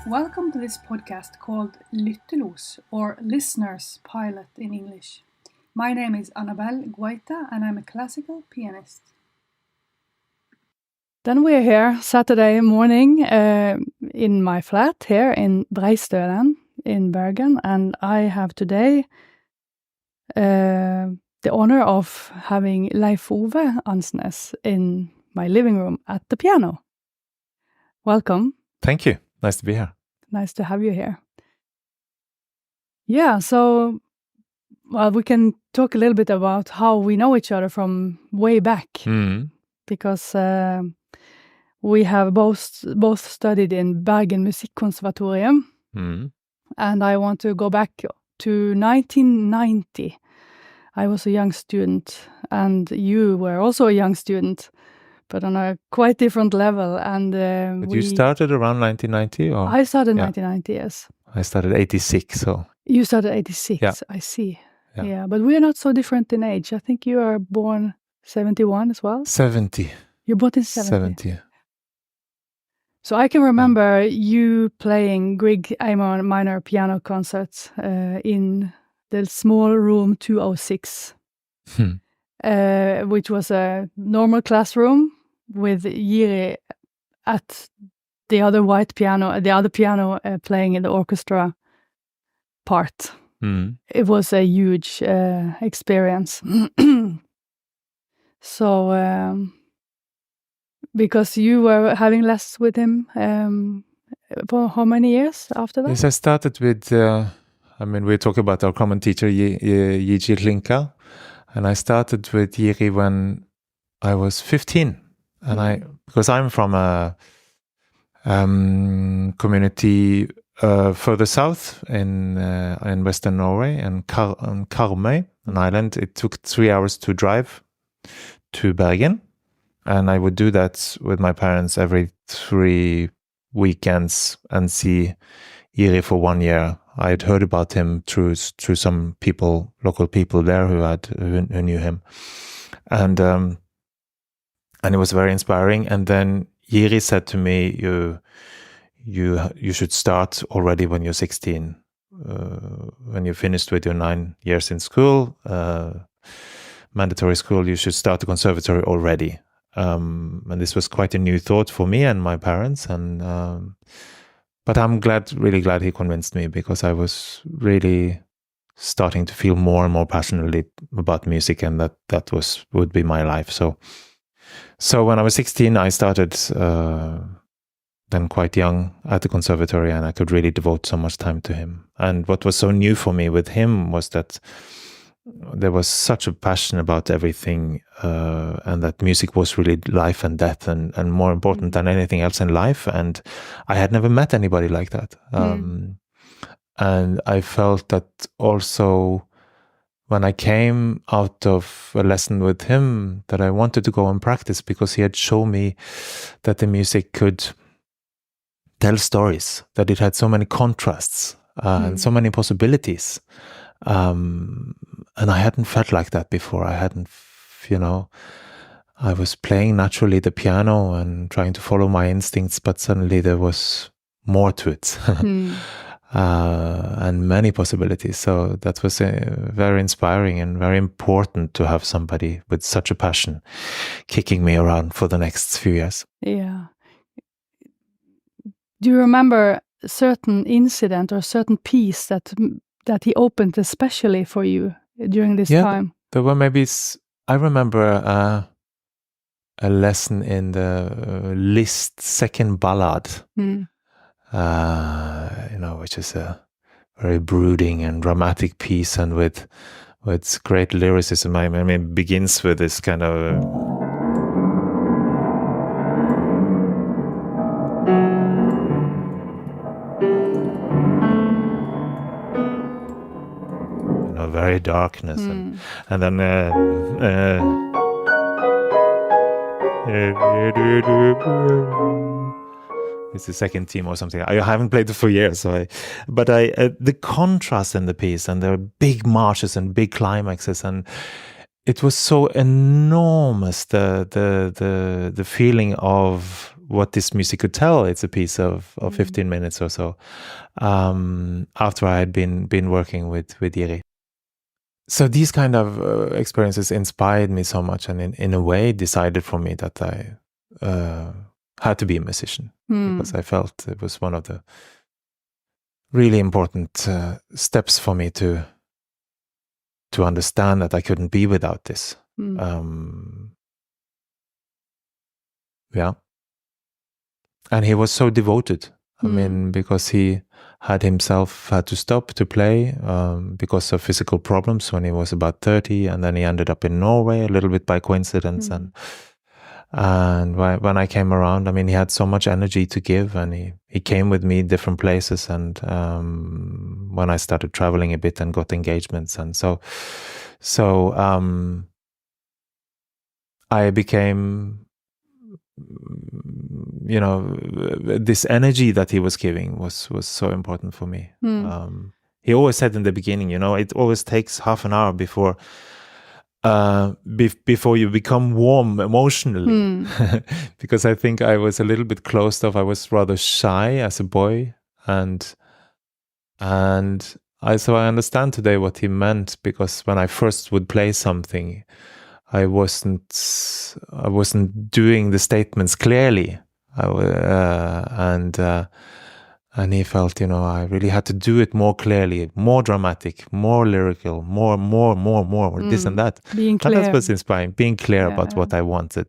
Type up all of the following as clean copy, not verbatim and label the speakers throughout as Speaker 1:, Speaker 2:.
Speaker 1: Welcome to this podcast called Lyttelos, or Listener's Pilot in English. My name is Annabelle Guaita and I'm a classical pianist. Then we're here Saturday morning in my flat here in Breistølen in Bergen, and I have today the honor of having Leif Ove Andsnes in my living room at the piano. Welcome.
Speaker 2: Thank you. Nice to be here.
Speaker 1: Nice to have you here. Yeah, so we can talk a little bit about how we know each other from way back, because we have both studied in Bergen Musikkonservatorium, and I want to go back to 1990. I was a young student, and you were also a young student, but on a quite different level. And
Speaker 2: But you started around 1990, or
Speaker 1: I started 1990, yes.
Speaker 2: I started 86, so
Speaker 1: You started 86.
Speaker 2: Yeah.
Speaker 1: I see.
Speaker 2: Yeah.
Speaker 1: Yeah, but we are not so different in age. I think you are born 71 as well.
Speaker 2: 70.
Speaker 1: You're born in 70.
Speaker 2: 70.
Speaker 1: So I can remember you playing Grieg minor piano concerts in the small room 206, which was a normal classroom with Jiri at the other piano playing in the orchestra part. It was a huge experience. So, because you were having lessons with him for how many years after that?
Speaker 2: Yes, I started with, we're talking about our common teacher, Jiri Hlinka, and I started with Jiri when I was 15. And because I'm from a community further south in Western Norway, and Karmøy, an island. It took 3 hours to drive to Bergen, and I would do that with my parents every 3 weekends and see Jiri for 1 year. I had heard about him through some people, local people there who knew him, and it was very inspiring. And then Jiri said to me, you should start already when you're 16. When you finished with your 9 years in school, mandatory school, you should start the conservatory already. And this was quite a new thought for me and my parents. And but I'm really glad he convinced me, because I was really starting to feel more and more passionately about music, and that would be my life. So when I was 16, I started then quite young at the conservatory, and I could really devote so much time to him. And what was so new for me with him was that there was such a passion about everything, and that music was really life and death, and more important than anything else in life. And I had never met anybody like that. And I felt that also when I came out of a lesson with him, that I wanted to go and practice, because he had shown me that the music could tell stories, that it had so many contrasts and so many possibilities. And I hadn't felt like that before. I was playing naturally the piano and trying to follow my instincts, but suddenly there was more to it. And many possibilities. So that was very inspiring and very important to have somebody with such a passion kicking me around for the next few years.
Speaker 1: Yeah. Do you remember a certain incident or a certain piece that he opened especially for you during this time?
Speaker 2: There were I remember a lesson in the Liszt second Ballade. Which is a very brooding and dramatic piece, and with great lyricism. It begins with this kind of very darkness, and then it's the second theme or something. I haven't played it for years, but the contrast in the piece, and there are big marches and big climaxes, and it was so enormous, the feeling of what this music could tell. It's a piece of 15 minutes or so, after I had been working with Jiri. So these kind of experiences inspired me so much, and in a way decided for me that I had to be a musician, because I felt it was one of the really important steps for me to understand that I couldn't be without this. Yeah. And he was so devoted. I mean, because he had himself had to stop to play because of physical problems when he was about 30, and then he ended up in Norway a little bit by coincidence. And when I came around, I mean, he had so much energy to give, and he came with me different places. And when I started traveling a bit and got engagements, and so I became, you know, this energy that he was giving was so important for me. He always said in the beginning, you know, it always takes half an hour before you become warm emotionally. Because I think I was a little bit closed off. I was rather shy as a boy, and so I understand today what he meant, because when I first would play something, I wasn't doing the statements clearly. And he felt, you know, I really had to do it more clearly, more dramatic, more lyrical, more, this and that.
Speaker 1: Being clear.
Speaker 2: And that was inspiring, being clear about what I wanted.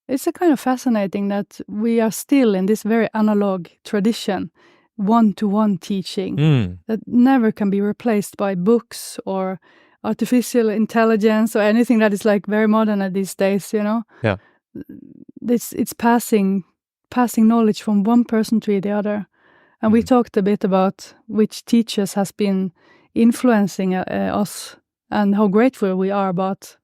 Speaker 1: It's a kind of fascinating that we are still in this very analog tradition, one-to-one teaching, that never can be replaced by books or artificial intelligence or anything that is like very modern at these days, you know?
Speaker 2: Yeah.
Speaker 1: It's passing knowledge from one person to the other. And we talked a bit about which teachers has been influencing us and how grateful we are about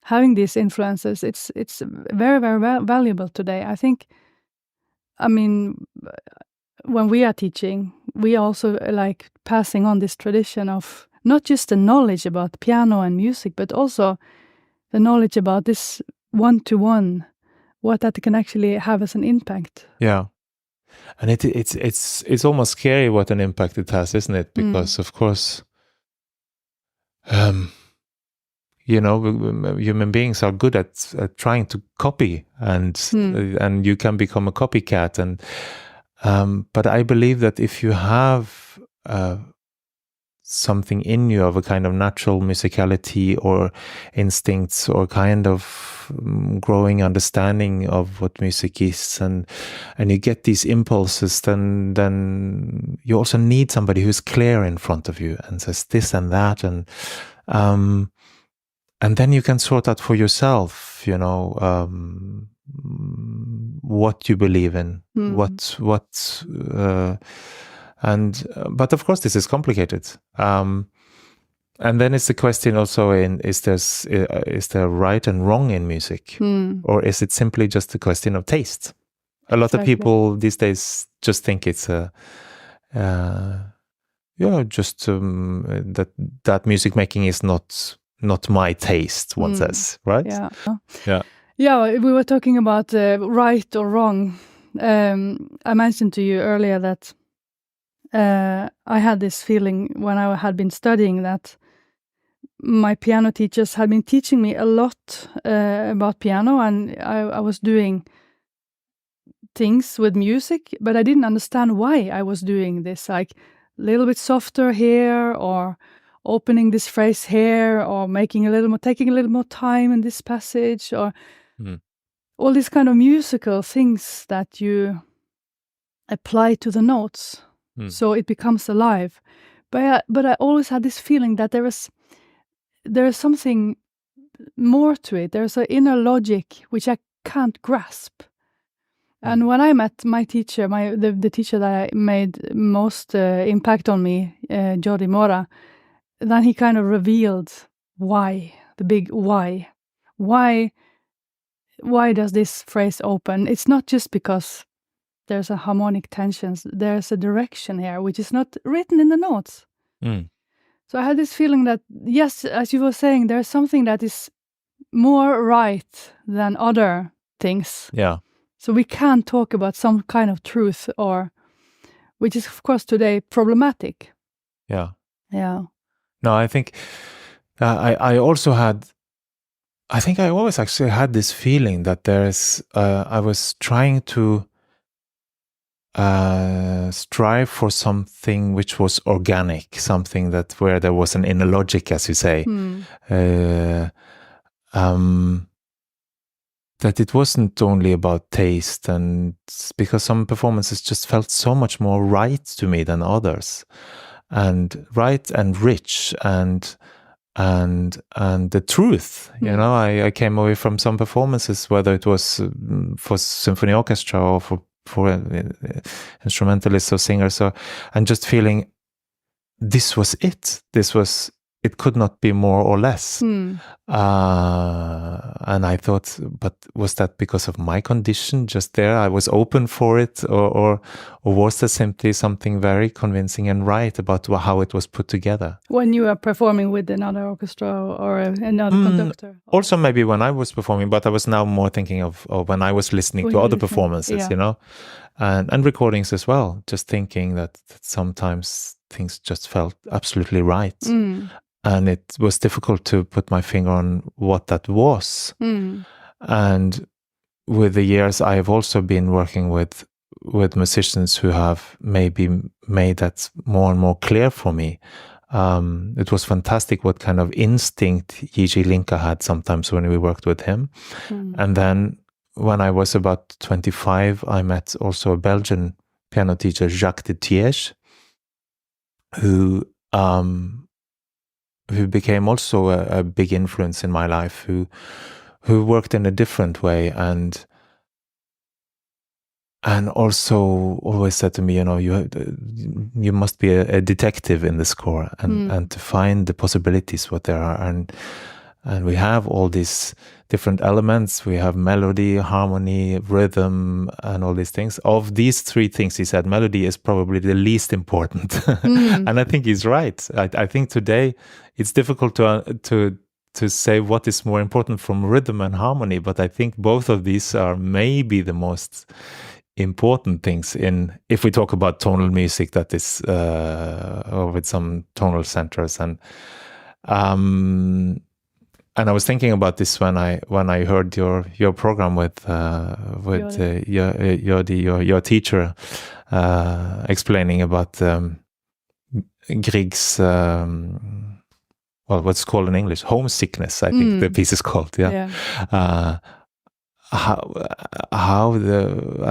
Speaker 1: having these influences. It's very, very valuable today. I think, I mean, when we are teaching, we also like passing on this tradition of not just the knowledge about piano and music, but also the knowledge about this one-to-one, what that can actually have as an impact.
Speaker 2: Yeah. And it's almost scary what an impact it has, isn't it? Because of course, you know, human beings are good at trying to copy, and you can become a copycat. And but I believe that if you have something in you of a kind of natural musicality or instincts or kind of growing understanding of what music is, and you get these impulses, then you also need somebody who's clear in front of you and says this and that, and then you can sort out for yourself, you know, what you believe in, but of course this is complicated. And then it's the question also is there right and wrong in music, or is it simply just a question of taste? A lot of people these days just think it's that music making is not my taste, one says, right?
Speaker 1: Yeah, we were talking about right or wrong. I mentioned to you earlier that I had this feeling when I had been studying that my piano teachers had been teaching me a lot about piano, and I was doing things with music, but I didn't understand why I was doing this, like a little bit softer here, or opening this phrase here, or taking a little more time in this passage, or all these kind of musical things that you apply to the notes, so it becomes alive. But I always had this feeling that there is something more to it. There's an inner logic which I can't grasp. And when I met my teacher, the teacher that I made most impact on me, Jori Mora, then he kind of revealed why, the big why. Why does this phrase open? It's not just because there's a harmonic tensions. There's a direction here which is not written in the notes. So I had this feeling that, yes, as you were saying, there's something that is more right than other things.
Speaker 2: Yeah.
Speaker 1: So we can't talk about some kind of truth, which is of course today problematic.
Speaker 2: Yeah.
Speaker 1: Yeah.
Speaker 2: No, I think I also had. I think I always actually had this feeling that I was trying to strive for something which was organic, something where there was an inner logic, as you say. That it wasn't only about taste, and because some performances just felt so much more right to me than others, and right and rich and the truth. I came away from some performances, whether it was for symphony orchestra or for instrumentalists or singers, and just feeling this was it. It could not be more or less. And I thought, but was that because of my condition just there? I was open for it, or was there simply something very convincing and right about how it was put together?
Speaker 1: When you are performing with another orchestra or another conductor?
Speaker 2: Also maybe when I was performing, but I was now more thinking of when I was listening to other performances, and recordings as well, just thinking that sometimes things just felt absolutely right. And it was difficult to put my finger on what that was. And with the years, I have also been working with musicians who have maybe made that more and more clear for me. It was fantastic what kind of instinct Jiri Hlinka had sometimes when we worked with him. And then when I was about 25, I met also a Belgian piano teacher, Jacques de Thiège, who became also a big influence in my life, who worked in a different way, and also always said to me, you must be a detective in the score, and to find the possibilities, what there are, and we have all these different elements. We have melody, harmony, rhythm, and all these things. Of these three things, he said, melody is probably the least important. And I think he's right. I think today it's difficult to say what is more important from rhythm and harmony, but I think both of these are maybe the most important things if we talk about tonal music, that is or with some tonal centers. And I was thinking about this when I heard your program with your teacher explaining about Grieg's what's called in English homesickness. I think the piece is called. And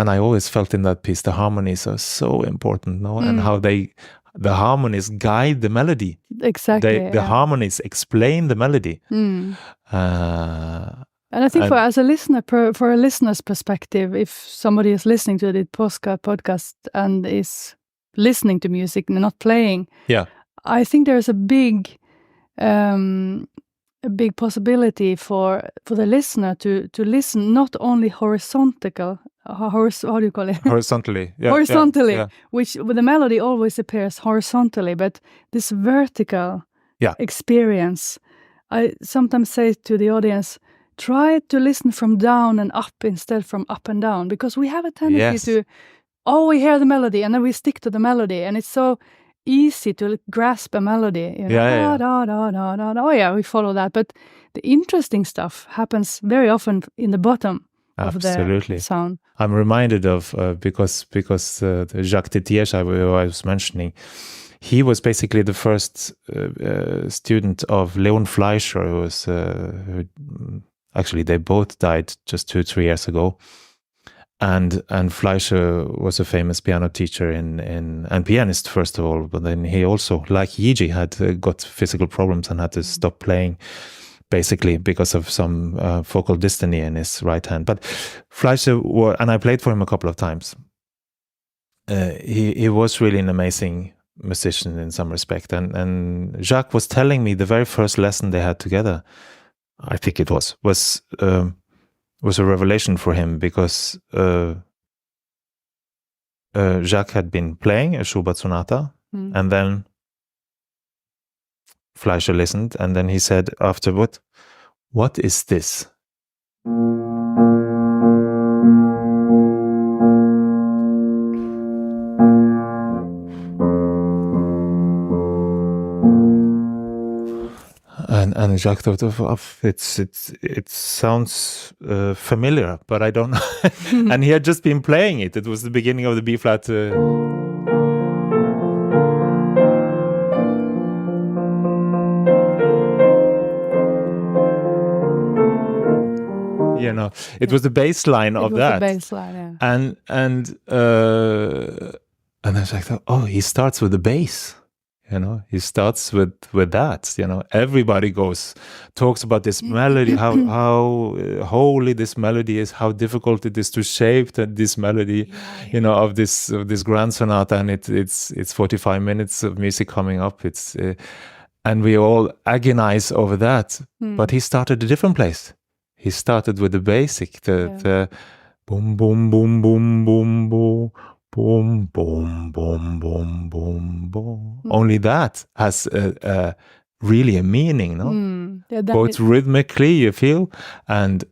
Speaker 2: I always felt in that piece the harmonies are so important, and how the harmonies guide the melody.
Speaker 1: Exactly.
Speaker 2: The harmonies explain the melody.
Speaker 1: And I think for a listener's perspective, if somebody is listening to the podcast and is listening to music and not playing, I think there's a big possibility for the listener to listen not only horizontally. How do you call it?
Speaker 2: Horizontally.
Speaker 1: Which the melody always appears horizontally, but this vertical experience. I sometimes say to the audience, try to listen from down and up instead from up and down, because we have a tendency we hear the melody and then we stick to the melody, and it's so easy to grasp a melody. We follow that, but the interesting stuff happens very often in the bottom of the sound.
Speaker 2: I'm reminded of because the Jacques de Thiège I was mentioning, he was basically the first student of Leon Fleischer, who was actually they both died just 2-3 years ago. And Fleischer was a famous piano teacher and pianist, first of all, but then he also, like Jiri, had got physical problems and had to stop playing, basically because of some focal dystonia in his right hand. But Fleischer, and I played for him a couple of times, he was really an amazing musician in some respect. And Jacques was telling me the very first lesson they had together, I think it was a revelation for him, because Jacques had been playing a Schubert sonata, and then Fleischer listened, and then he said afterward, "What is this?" Jacques thought it sounds familiar, but I don't know. And he had just been playing it. It was the beginning of the B flat. You know, it was the bass line of that.
Speaker 1: The bass line, yeah.
Speaker 2: And I was like, oh, he starts with the bass. You know, he starts with that. You know, everybody talks about this melody, how holy this melody is, how difficult it is to shape this melody. You know, of this grand sonata, and it's 45 minutes of music coming up. And we all agonize over that. But he started a different place. He started with the basic, the boom, boom, boom, boom, boom, boom, boom, boom, boom, boom, boom, boom. Only that has really a meaning, no? Yeah, both rhythmically, you feel, and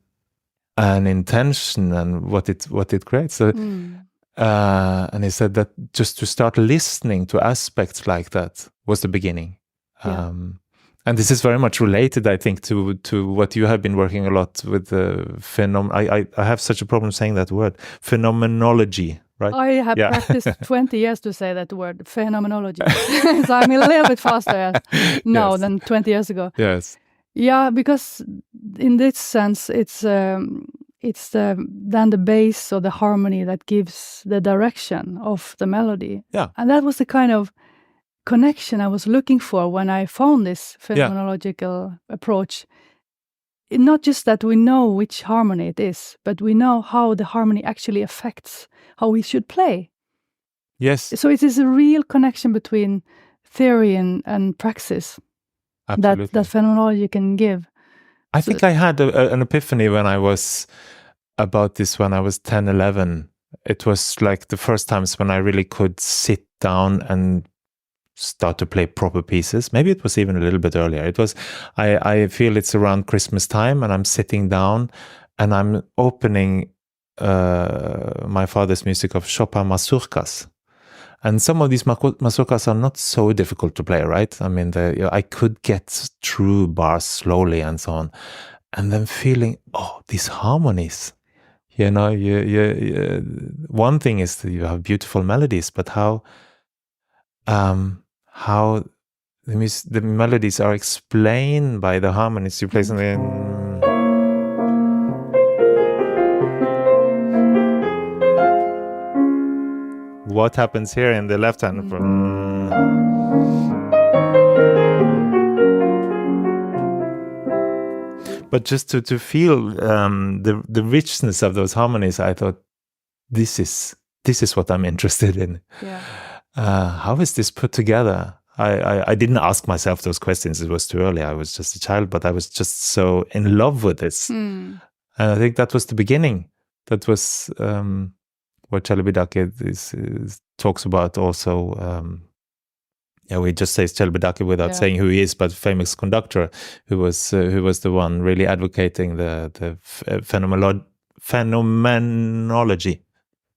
Speaker 2: intention and what it creates. So, and he said that just to start listening to aspects like that was the beginning. Yeah. And this is very much related, I think, to what you have been working a lot with the I have such a problem saying that word, phenomenology, right?
Speaker 1: I have practiced 20 years to say that word, phenomenology. So I'm a little bit faster now than 20 years ago.
Speaker 2: Yes.
Speaker 1: Yeah, because in this sense, it's then the bass or the harmony that gives the direction of the melody.
Speaker 2: Yeah.
Speaker 1: And that was the kind of connection I was looking for when I found this phenomenological approach. Not just that we know which harmony it is, but we know how the harmony actually affects how we should play.
Speaker 2: Yes.
Speaker 1: So it is a real connection between theory and praxis.
Speaker 2: Absolutely.
Speaker 1: That phenomenology can give.
Speaker 2: I think I had an epiphany when I was about this when I was 10, 11. It was like the first times when I really could sit down and start to play proper pieces. Maybe it was even a little bit earlier. It was, I feel it's around Christmas time, and I'm sitting down and I'm opening my father's music of Chopin mazurkas. And some of these mazurkas are not so difficult to play, right? I mean, I could get through bars slowly and so on. And then feeling, oh, these harmonies. You know, one thing is that you have beautiful melodies, but how the melodies are explained by the harmonies you play something. What happens here in the left hand? But just to feel the richness of those harmonies, I thought this is what I'm interested in.
Speaker 1: Yeah.
Speaker 2: How is this put together? I didn't ask myself those questions. It was too early. I was just a child, but I was just so in love with this. And I think that was the beginning. That was what Celibidache talks about also. We just say Celibidache without saying who he is, but famous conductor who was the one really advocating the phenomenology.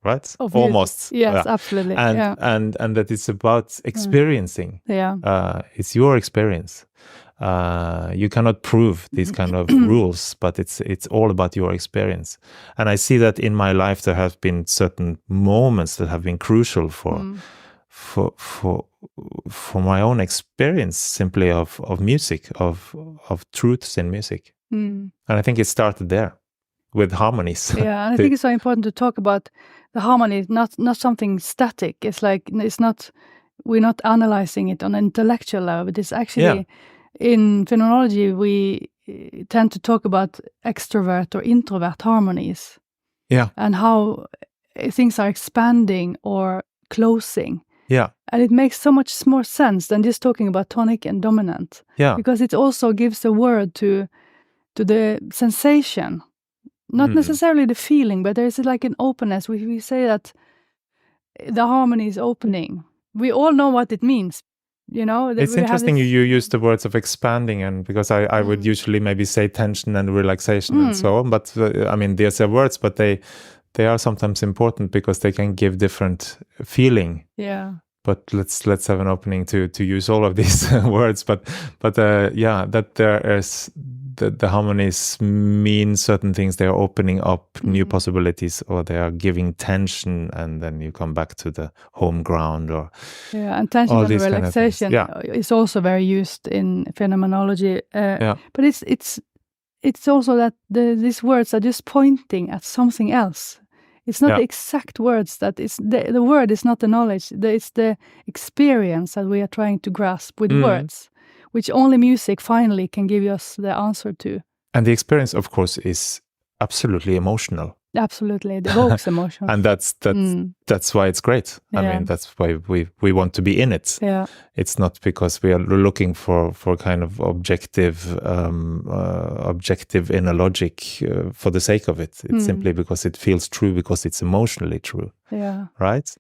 Speaker 2: Right? Almost.
Speaker 1: Yes, absolutely.
Speaker 2: And that it's about experiencing.
Speaker 1: Yeah.
Speaker 2: It's your experience. You cannot prove these kind of rules, but it's all about your experience. And I see that in my life there have been certain moments that have been crucial for my own experience simply of music, of truths in music. And I think it started there. With harmonies.
Speaker 1: Yeah, and I think it's so important to talk about the harmony, not something static. It's like we're not analyzing it on an intellectual level, but it's actually in phenomenology we tend to talk about extrovert or introvert harmonies.
Speaker 2: Yeah.
Speaker 1: And how things are expanding or closing.
Speaker 2: Yeah.
Speaker 1: And it makes so much more sense than just talking about tonic and dominant.
Speaker 2: Yeah.
Speaker 1: Because it also gives a word to the sensation. Not necessarily the feeling, but there's like an openness. We say that the harmony is opening. We all know what it means, you know.
Speaker 2: It's interesting you use the words of expanding, and because I would usually maybe say tension and relaxation and so on. But I mean, these are words, but they are sometimes important because they can give different feeling.
Speaker 1: Yeah.
Speaker 2: but let's have an opening to use all of these words. But that there is the harmonies mean certain things. They are opening up new possibilities, or they are giving tension, and then you come back to the home ground. Or
Speaker 1: and tension and relaxation is also very used in phenomenology. But it's also that these words are just pointing at something else. It's not the exact words that is the word is not the knowledge. It's the experience that we are trying to grasp with words, which only music finally can give us the answer to.
Speaker 2: And the experience, of course, is absolutely emotional.
Speaker 1: Absolutely, it evokes emotions.
Speaker 2: And that's why it's great. I mean, that's why we want to be in it.
Speaker 1: Yeah.
Speaker 2: It's not because we are looking for kind of objective inner logic for the sake of it. It's simply because it feels true, because it's emotionally true.
Speaker 1: Yeah.
Speaker 2: Right?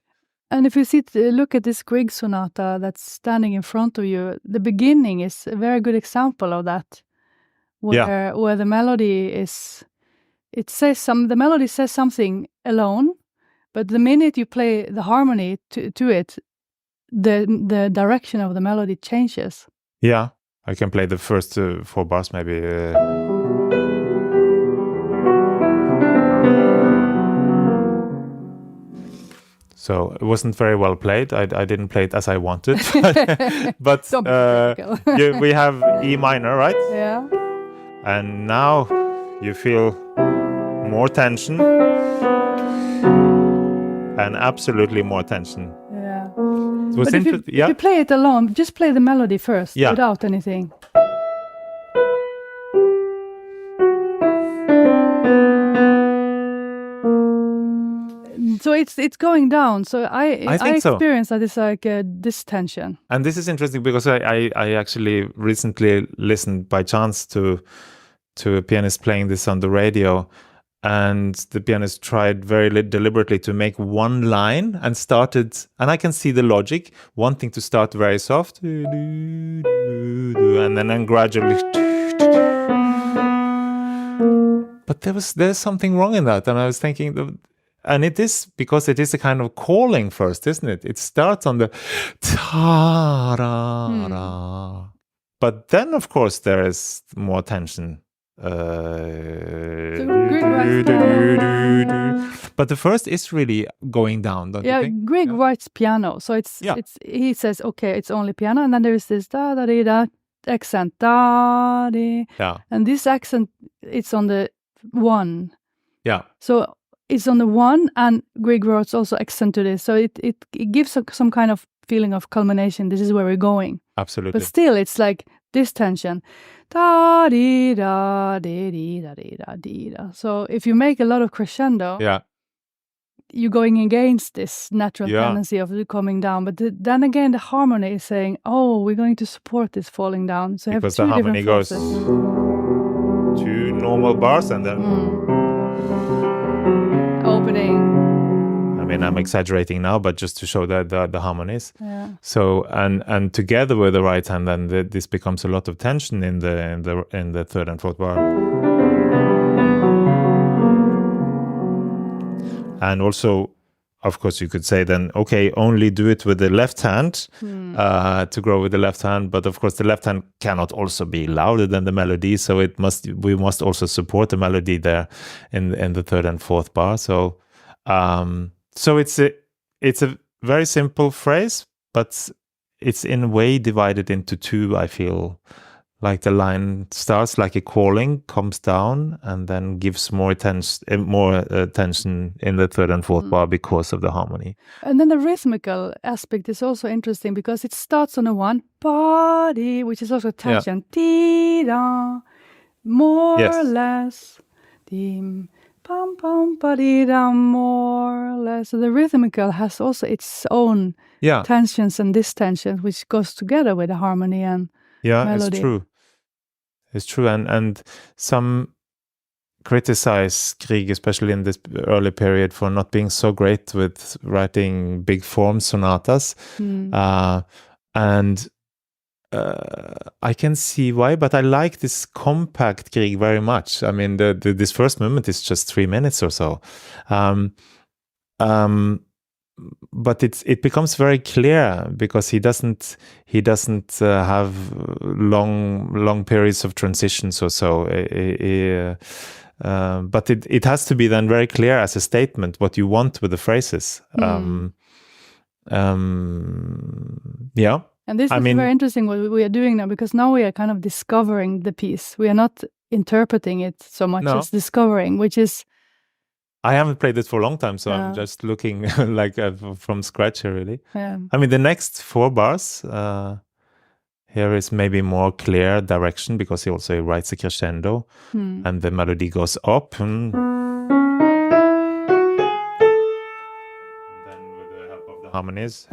Speaker 1: And if you look at this Grieg sonata that's standing in front of you, the beginning is a very good example of that, where the melody is. The melody says something alone, but the minute you play the harmony to it, the direction of the melody changes.
Speaker 2: Yeah, I can play the first 4 bars maybe. So it wasn't very well played. I didn't play it as I wanted, but we have E minor, right?
Speaker 1: Yeah.
Speaker 2: And now you feel more tension, and absolutely more tension.
Speaker 1: Yeah.
Speaker 2: But
Speaker 1: if you play it alone, just play the melody first, without anything. So it's going down. So I experience that it's like this tension.
Speaker 2: And this is interesting because I actually recently listened by chance to a pianist playing this on the radio, and the pianist tried very deliberately to make one line and started, and I can see the logic, wanting to start very soft, and then gradually. But there's something wrong in that, and I was thinking, and it is because it is a kind of calling first, isn't it? It starts on the ta-ra-ra. But then, of course, there is more tension. But the first is really going down, don't you think?
Speaker 1: Grieg writes piano, so he says, okay, it's only piano, and then there is this da da da da accent, da di, and this accent, it's on the 1.
Speaker 2: Yeah.
Speaker 1: So it's on the 1, and Grieg writes also accent to this, so it gives some kind of feeling of culmination. This is where we're going.
Speaker 2: Absolutely.
Speaker 1: But still, it's like this tension. Da dee da dee dee da dee da dee da. So if you make a lot of crescendo, you're going against this natural tendency of coming down. But then again, the harmony is saying, "Oh, we're going to support this falling down." So
Speaker 2: because
Speaker 1: you have
Speaker 2: the harmony goes 2 normal bars and then
Speaker 1: opening.
Speaker 2: I mean, I'm exaggerating now, but just to show that the harmonies.
Speaker 1: Yeah.
Speaker 2: So and together with the right hand, then this becomes a lot of tension in the 3rd and 4th bar. And also, of course, you could say then, okay, only do it with the left hand to grow with the left hand. But of course, the left hand cannot also be louder than the melody, so we must also support the melody there in the 3rd and 4th bar. So. So it's a very simple phrase, but it's in a way divided into 2. I feel like the line starts like a calling, comes down, and then gives more tension in the 3rd and 4th bar because of the harmony.
Speaker 1: And then the rhythmical aspect is also interesting because it starts on a 1 body, which is also tension. Dee-da, more or less. Dim. Pum pum pa-dee-da, more or less. So the rhythmical has also its own tensions and distensions, which goes together with the harmony and melody.
Speaker 2: It's true. And some criticize Grieg, especially in this early period, for not being so great with writing big form sonatas. And I can see why, but I like this compact Grieg very much. I mean, this first movement is just 3 minutes or so. but it becomes very clear because he doesn't have long periods of transitions or so. But it has to be then very clear as a statement what you want with the phrases. Yeah.
Speaker 1: And this is very interesting what we are doing now, because now we are kind of discovering the piece. We are not interpreting it so much as discovering, which is...
Speaker 2: I haven't played it for a long time, so I'm just looking like from scratch here, really.
Speaker 1: Yeah.
Speaker 2: I mean, the next 4 bars, here is maybe more clear direction because he also writes a crescendo and the melody goes up. And then with the help of the harmonies.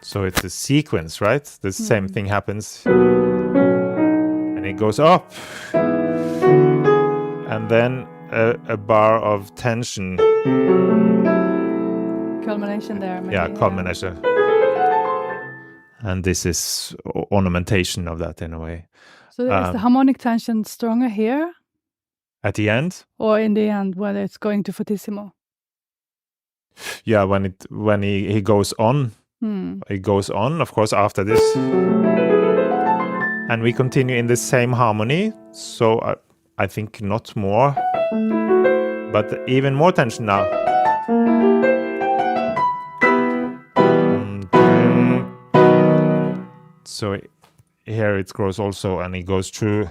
Speaker 2: So it's a sequence, right? The same thing happens. And it goes up. And then a bar of tension.
Speaker 1: Culmination there, maybe.
Speaker 2: Yeah, culmination. And this is ornamentation of that in a way.
Speaker 1: So is the harmonic tension stronger here?
Speaker 2: At the end?
Speaker 1: Or in the end, when it's going to fortissimo?
Speaker 2: Yeah, when he goes on. It goes on, of course, after this. And we continue in the same harmony. So I think not more, but even more tension now. So here it grows also, and it goes through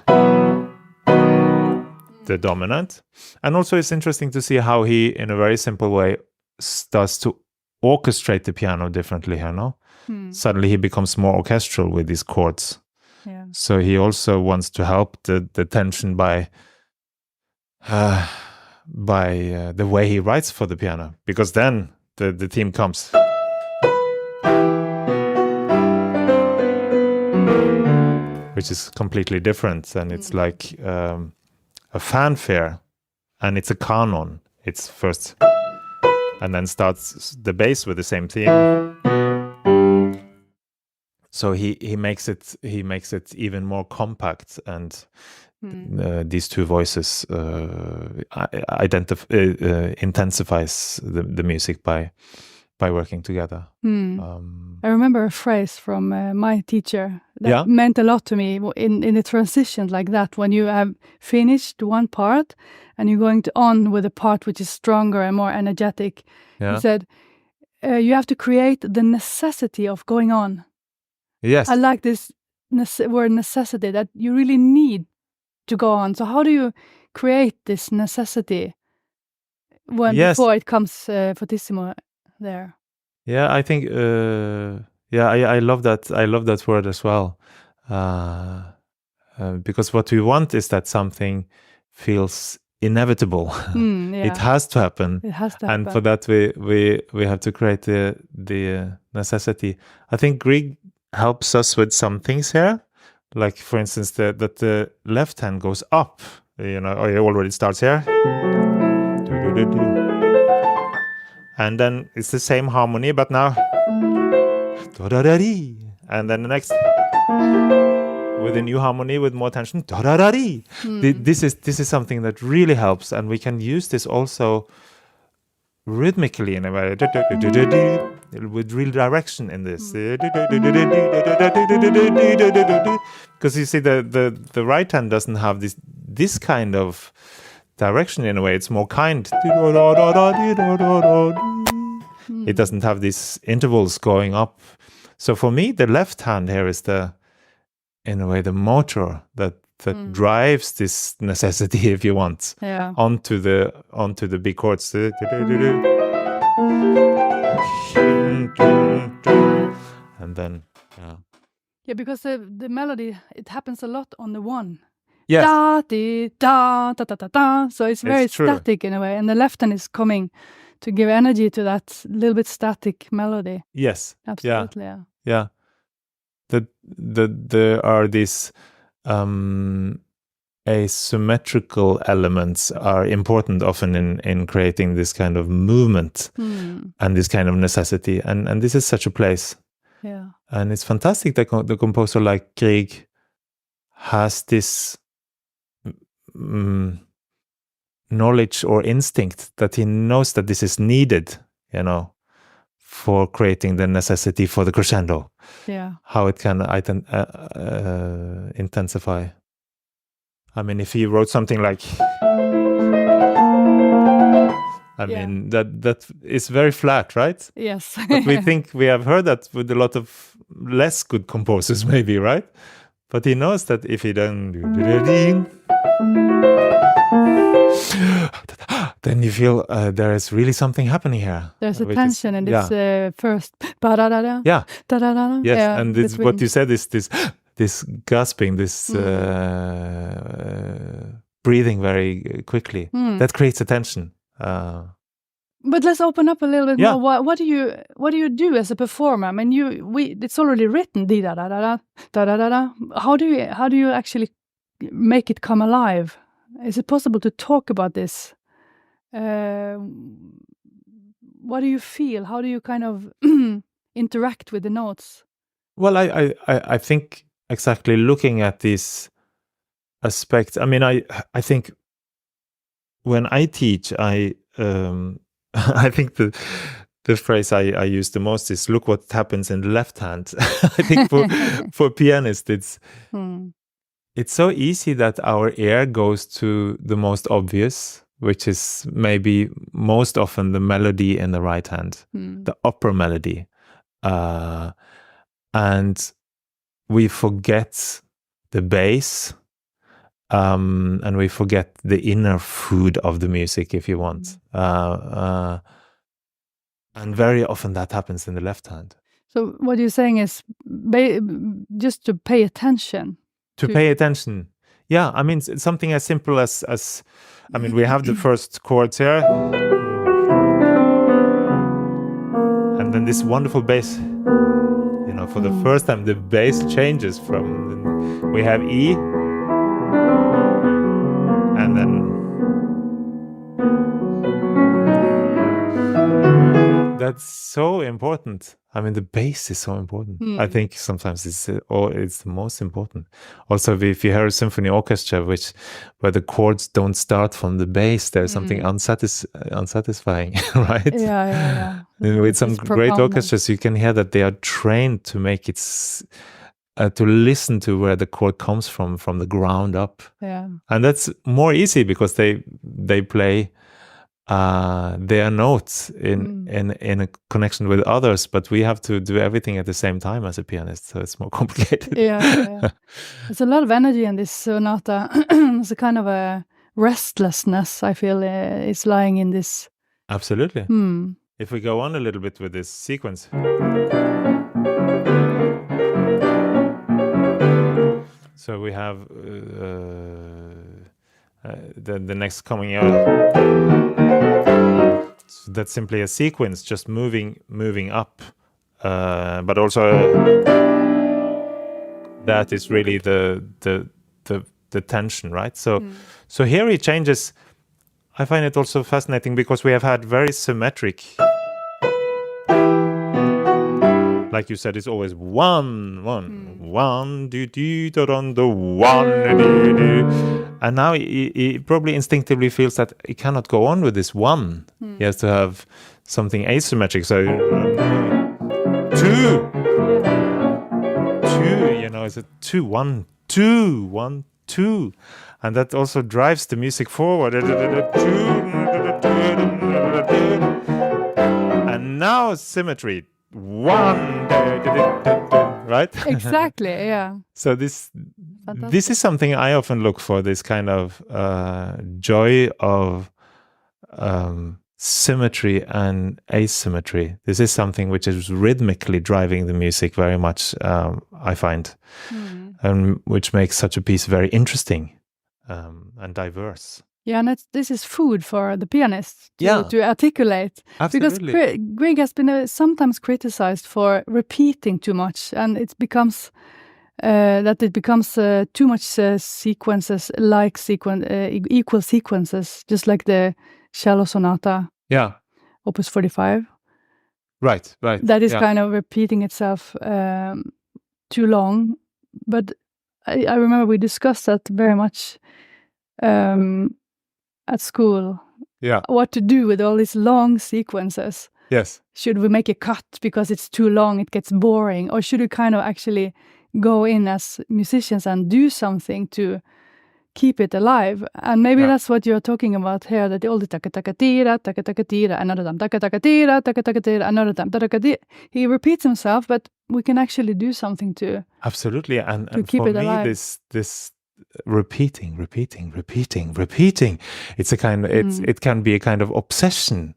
Speaker 2: the dominant. And also it's interesting to see how he, in a very simple way, starts to orchestrate the piano differently here, no? Suddenly he becomes more orchestral with these chords.
Speaker 1: Yeah.
Speaker 2: So he also wants to help the tension by the way he writes for the piano, because then the theme comes. Which is completely different, and it's like a fanfare, and it's a canon. It's first, and then starts the bass with the same theme. So he makes it even more compact, and these two voices intensifies the music by working together.
Speaker 1: I remember a phrase from my teacher that meant a lot to me in the transition like that, when you have finished one part and you're going on with a part which is stronger and more energetic. He said, you have to create the necessity of going on.
Speaker 2: Yes.
Speaker 1: I like this word necessity, that you really need to go on. So how do you create this necessity before it comes fortissimo there?
Speaker 2: Yeah, I think I love that. I love that word as well, because what we want is that something feels inevitable. It has to happen.
Speaker 1: It has to happen.
Speaker 2: And for that we have to create the necessity. I think Grieg helps us with some things here, like for instance that the left hand goes up. It already starts here. And then it's the same harmony, but now, and then the next with a new harmony with more tension. This is something that really helps, and we can use this also rhythmically in a way, with real direction in this. Because you see, the right hand doesn't have this kind of direction in a way. It's more kind. It doesn't have these intervals going up. So for me, the left hand here is in a way the motor that drives this necessity, if you want, onto the big chords. And then
Speaker 1: because the melody, it happens a lot on the one.
Speaker 2: Yes.
Speaker 1: Da, di, da, da, da, da, da. So it's very static in a way, and the left hand is coming to give energy to that little bit static melody.
Speaker 2: Yes.
Speaker 1: Absolutely.
Speaker 2: Yeah. There are these asymmetrical elements are important often in creating this kind of movement and this kind of necessity, and this is such a place.
Speaker 1: Yeah.
Speaker 2: And it's fantastic that the composer like Grieg has this knowledge or instinct that he knows that this is needed, for creating the necessity for the crescendo.
Speaker 1: Yeah.
Speaker 2: How it can intensify. I mean, if he wrote something like, I mean, that is very flat, right?
Speaker 1: Yes.
Speaker 2: But we think we have heard that with a lot of less good composers, maybe, right? But he knows that if he then you feel there is really something happening here.
Speaker 1: There's a tension in this first.
Speaker 2: Yeah.
Speaker 1: Yes,
Speaker 2: yeah, and this, what you said is this gasping, this breathing very quickly. That creates a tension.
Speaker 1: But let's open up a little bit more. What do you do as a performer? I mean, it's already written. Da da da da da da da. How do you actually make it come alive? Is it possible to talk about this? What do you feel? How do you kind of interact with the notes?
Speaker 2: Well, I think exactly looking at these aspects. I mean, I think when I teach, I think the phrase I use the most is "look what happens in the left hand." I think for pianists, it's so easy that our ear goes to the most obvious, which is maybe most often the melody in the right hand, the upper melody, and we forget the bass. And we forget the inner food of the music, if you want. And very often that happens in the left hand. So
Speaker 1: what you're saying is just to pay attention.
Speaker 2: To pay attention. Yeah, I mean, it's something as simple as I mean, we have the first chords here. And then this wonderful bass. For the first time, the bass changes from... We have E. And then that's so important. I mean, the bass is so important. I think sometimes it's the most important. Also, if you hear a symphony orchestra, where the chords don't start from the bass, there's something unsatisfying, right?
Speaker 1: Yeah.
Speaker 2: With some great orchestras, you can hear that they are trained to make it. To listen to where the chord comes from the ground up.
Speaker 1: Yeah.
Speaker 2: And that's more easy because they play their notes in a connection with others, but we have to do everything at the same time as a pianist, so it's more complicated.
Speaker 1: Yeah. There's a lot of energy in this sonata. It's a kind of a restlessness, I feel, is lying in this.
Speaker 2: Absolutely. If we go on a little bit with this sequence. So we have the next coming out. So that's simply a sequence, just moving up, but also that is really the tension, right? So here he changes. I find it also fascinating because we have had very symmetric. Like you said, it's always one, do da dun the one, do. And now he probably instinctively feels that he cannot go on with this one. He has to have something asymmetric. So 2, it's a 2, 1, 2, 1, 2, and that also drives the music forward. And now symmetry. 1, right?
Speaker 1: Exactly, yeah.
Speaker 2: So this is something I often look for, this kind of joy of symmetry and asymmetry. This is something which is rhythmically driving the music very much, I find, and which makes such a piece very interesting and diverse.
Speaker 1: Yeah, and this is food for the pianist to articulate.
Speaker 2: Absolutely.
Speaker 1: Because Grieg has been sometimes criticized for repeating too much, and it becomes too much sequences, equal sequences, just like the cello sonata.
Speaker 2: Yeah.
Speaker 1: Opus 45.
Speaker 2: Right.
Speaker 1: That is kind of repeating itself too long. But I remember we discussed that very much. at school.
Speaker 2: Yeah.
Speaker 1: What to do with all these long sequences.
Speaker 2: Yes.
Speaker 1: Should we make a cut because it's too long, it gets boring? Or should we kind of actually go in as musicians and do something to keep it alive? And maybe that's what you're talking about here, that all the taka-taka-tira, taka-taka-tira, another time, taka-taka-tira, taka-taka-tira, another time, taka-taka-tira. He repeats himself, but we can actually do something to...
Speaker 2: Absolutely. And
Speaker 1: keep
Speaker 2: for
Speaker 1: it
Speaker 2: me,
Speaker 1: alive.
Speaker 2: this repeating, it's a kind of, it can be a kind of obsession,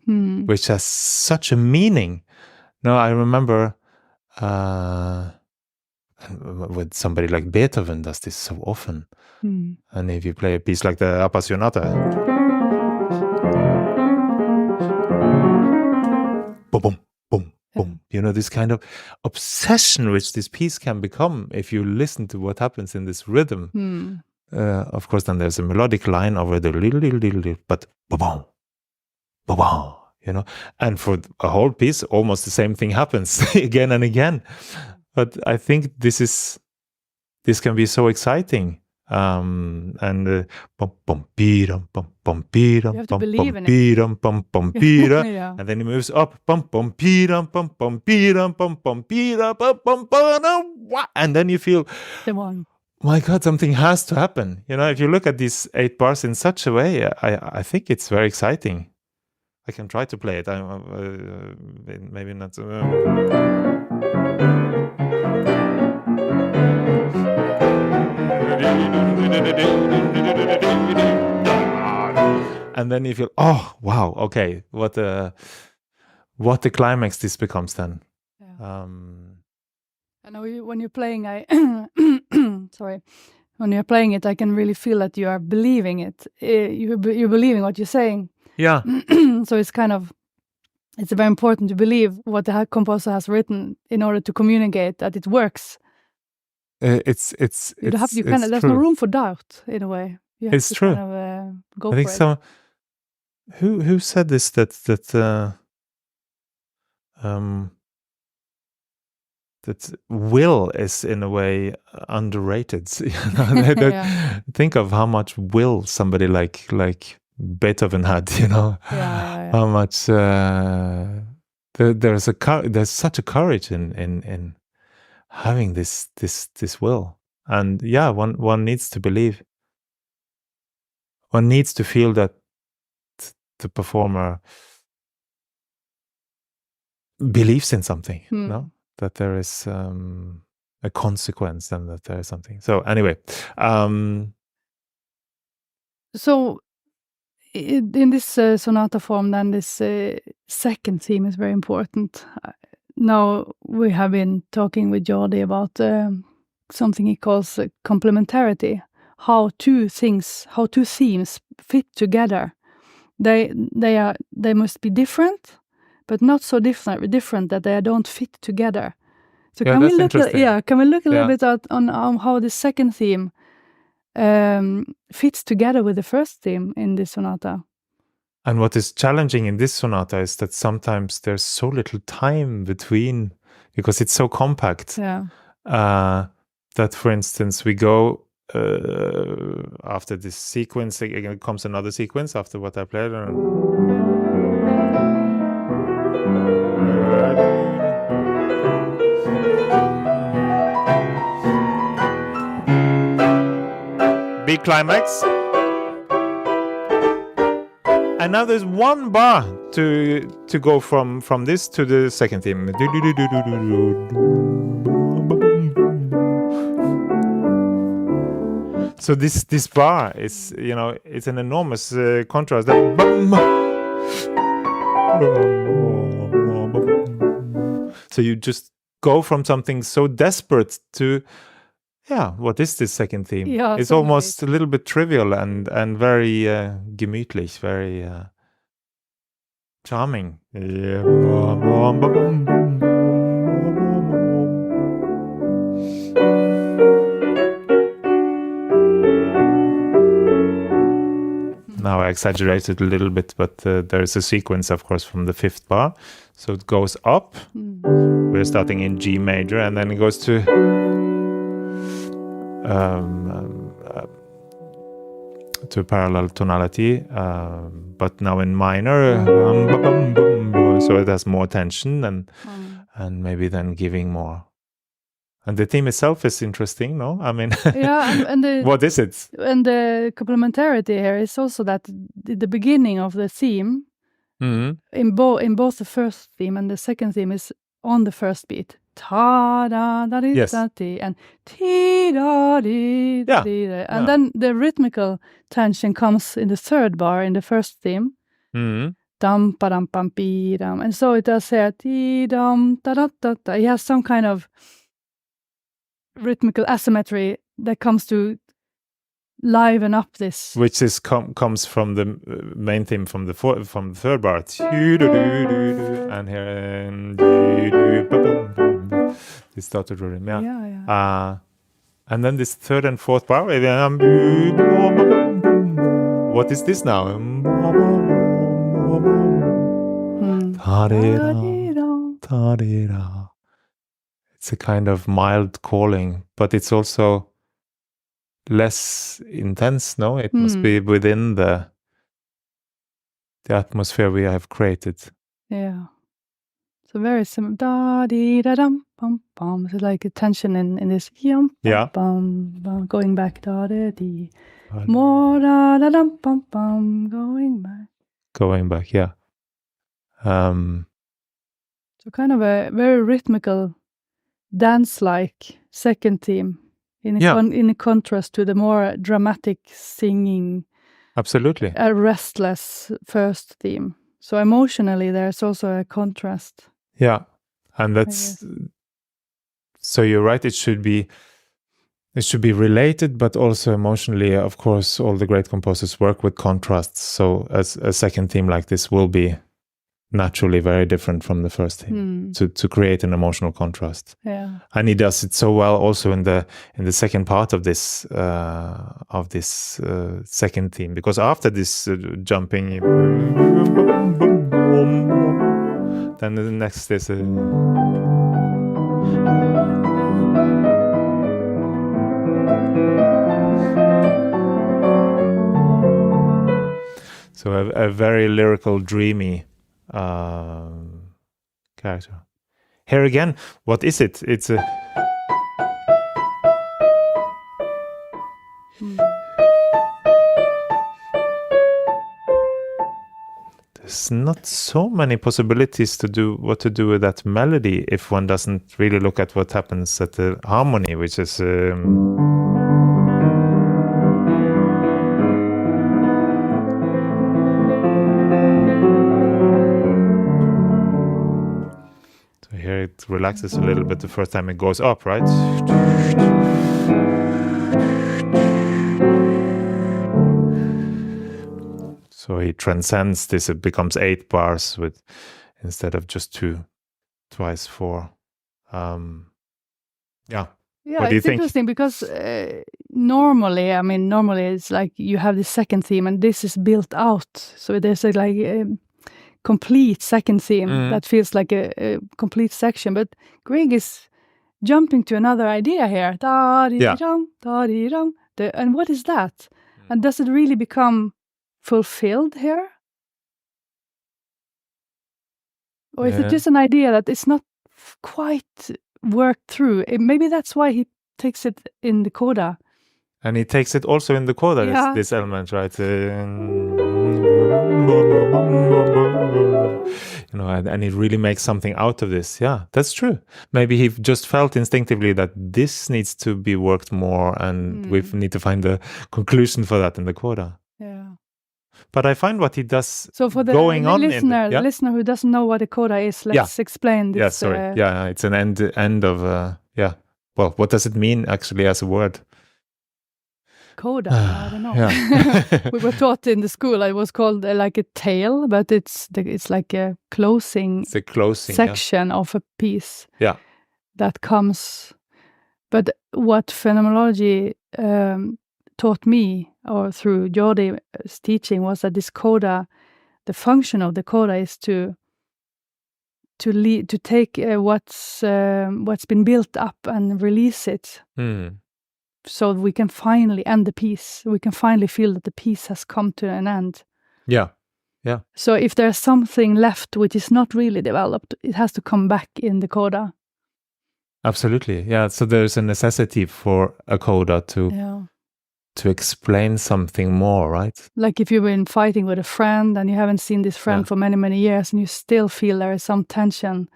Speaker 2: which has such a meaning. No, I remember with somebody like Beethoven does this so often. And if you play a piece like the Appassionata, boom, boom, boom, boom. You know, this kind of obsession which this piece can become if you listen to what happens in this rhythm. Of course, then there's a melodic line over the little, but boom, boom, you know. And for a whole piece, almost the same thing happens again and again. But I think this can be so exciting. And bum bum beedum bum bum beedum bum bum beedum bum bum beedum, and then he moves up bum bum beedum bum bum beedum bum bum beedum bum bum bum, and then you feel, my God, something has to happen. You know, if you look at these 8 bars in such a way, I think it's very exciting. I can try to play it. Maybe not. And then you feel, oh wow, okay, what a climax this becomes then.
Speaker 1: I know when you're playing, sorry, when you're playing it, I can really feel that you are believing it. You're believing what you're saying.
Speaker 2: Yeah.
Speaker 1: So it's very important to believe what the composer has written in order to communicate that it works.
Speaker 2: There's
Speaker 1: no room for doubt in a way.
Speaker 2: It's true.
Speaker 1: Kind of, go
Speaker 2: I think
Speaker 1: for it.
Speaker 2: so. Who said this? That will is in a way underrated. Think of how much will somebody like Beethoven had. You know, how much there's such a courage in having this will, and one needs to believe. One needs to feel that the performer believes in something, no? That there is a consequence and that there is something. So anyway,
Speaker 1: so in this sonata form, then this second theme is very important. Now we have been talking with Jordi about something he calls complementarity. How two themes fit together. They must be different, but not so different that they don't fit together. So can we look a little bit on how the second theme fits together with the first theme in this sonata?
Speaker 2: And what is challenging in this sonata is that sometimes there's so little time between, because it's so compact. That, for instance, we go after this sequence, again comes another sequence after what I played. Big climax. And now there's one bar to go from this to the second theme. So this bar is, it's an enormous contrast. So you just go from something so desperate to, what is this second theme? It's almost a little bit trivial and very gemütlich, very charming. Now I exaggerated a little bit, but there is a sequence, of course, from the 5th bar. So it goes up. We're starting in G major, and then it goes to to parallel tonality, but now in minor, so it has more tension and maybe then giving more. And the theme itself is interesting, no? I mean, and what is it?
Speaker 1: And the complementarity here is also that the beginning of the theme, in both the first theme and the second theme, is on the first beat. Ta da da di da di and ti da di di. And then the rhythmical tension comes in the third bar in the first theme. Dum pa dum pam pi dum, and so it does here ti dum da da da da. He has some kind of rhythmical asymmetry that comes to liven up this,
Speaker 2: which is comes from the main theme from the third bar, and here distorted rhythm, and then this third and fourth bar. What is this now? It's a kind of mild calling, but it's also less intense, no? It must be within the atmosphere we have created.
Speaker 1: Yeah. So very similar. Da di da dum bum bum. So like a tension in this yum bum bum, going back da da di. More da da dum bum bum, going back.
Speaker 2: Going back, yeah.
Speaker 1: So kind of a very rhythmical, dance-like second theme in a contrast to the more dramatic singing.
Speaker 2: Absolutely.
Speaker 1: A restless first theme. So emotionally, there's also a contrast.
Speaker 2: Yeah, and that's so you're right. It should be related, but also emotionally. Of course, all the great composers work with contrasts. So as a second theme like this will be naturally very different from the first theme to create an emotional contrast.
Speaker 1: Yeah,
Speaker 2: and he does it so well also in the second part of this second theme, because after this jumping, then the next is so a very lyrical, dreamy character. Here again, what is it? It's a there's not so many possibilities to do with that melody if one doesn't really look at what happens at the harmony, which is here it relaxes a little bit the first time it goes up, right? So he transcends this, it becomes 8 bars with instead of just 2, twice 4.
Speaker 1: Yeah, it's interesting because normally it's like you have the second theme and this is built out. So there's a complete second theme that feels like a complete section, but Grieg is jumping to another idea here. Da-dee-dum, da-dee-dum. And what is that? And does it really become fulfilled here? Or is it just an idea that it's not quite worked through? Maybe that's why he takes it in the coda.
Speaker 2: And he takes it also in the coda, this element, right? And he really makes something out of this. Yeah, that's true. Maybe he just felt instinctively that this needs to be worked more, and we need to find a conclusion for that in the coda.
Speaker 1: Yeah.
Speaker 2: But I find what he does
Speaker 1: so for the listener who doesn't know what a coda is, let's explain this.
Speaker 2: Yeah, sorry. It's an end of well, what does it mean actually as a word?
Speaker 1: Coda, I don't know. We were taught in the school it was called like a tail, but it's like a closing, section of a piece.
Speaker 2: Yeah.
Speaker 1: That comes. But what phenomenology taught me, or through Jordi's teaching, was that this coda, the function of the coda is to take what's been built up and release it. so we can finally end the piece. We can finally feel that the piece has come to an end.
Speaker 2: Yeah.
Speaker 1: So if there's something left which is not really developed, it has to come back in the coda.
Speaker 2: Absolutely. Yeah. So there's a necessity for a coda to explain something more, right?
Speaker 1: Like if you've been fighting with a friend and you haven't seen this friend for many, many years, and you still feel there is some tension.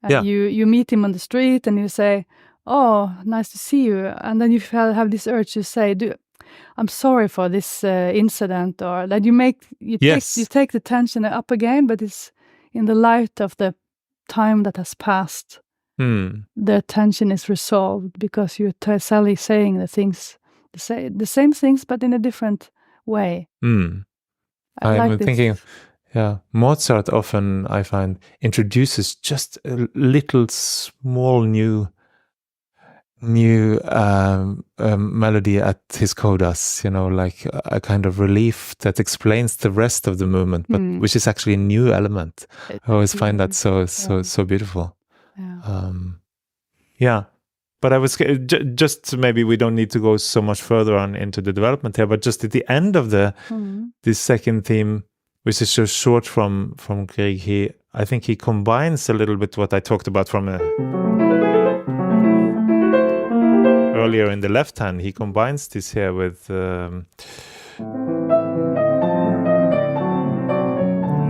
Speaker 1: And you meet him on the street and you say, "Oh, nice to see you." And then you have this urge to say, "I'm sorry for this incident," or that you take the tension up again, but it's in the light of the time that has passed. The tension is resolved because you're saying the things, the same things, but in a different way.
Speaker 2: I'm thinking, Mozart often, I find, introduces just a little small new melody at his codas, like a kind of relief that explains the rest of the movement, but which is actually a new element. I always find that so beautiful. But I was just maybe we don't need to go so much further on into the development here, but just at the end of this second theme, which is so short from Grieg, I think he combines a little bit what I talked about from earlier in the left hand. He combines this here with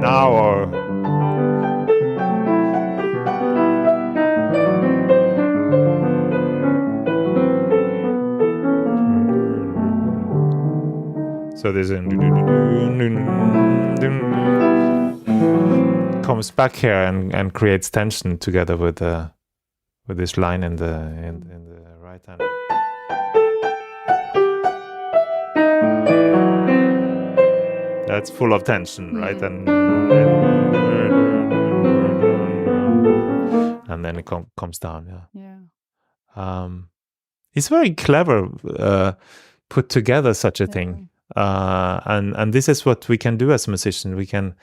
Speaker 2: now or so there's comes back here and creates tension together with this line in the right hand. That's full of tension, right? And then it comes down. It's very clever put together such a thing. And this is what we can do as a musician. We can,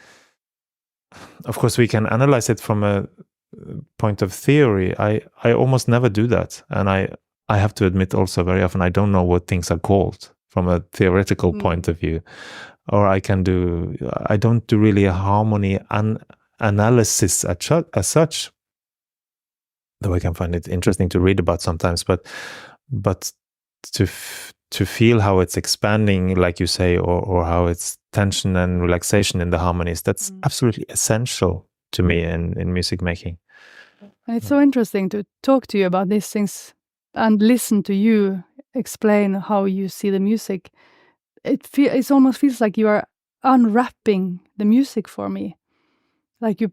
Speaker 2: of course, we can analyze it from a point of theory. I almost never do that, and I have to admit also very often I don't know what things are called from a theoretical point of view. Or I don't do really a harmony analysis as such, though I can find it interesting to read about sometimes. But to feel how it's expanding, like you say, or how it's tension and relaxation in the harmonies, that's absolutely essential to me in music making.
Speaker 1: And it's so interesting to talk to you about these things and listen to you explain how you see the music. It almost feels like you are unwrapping the music for me. Like you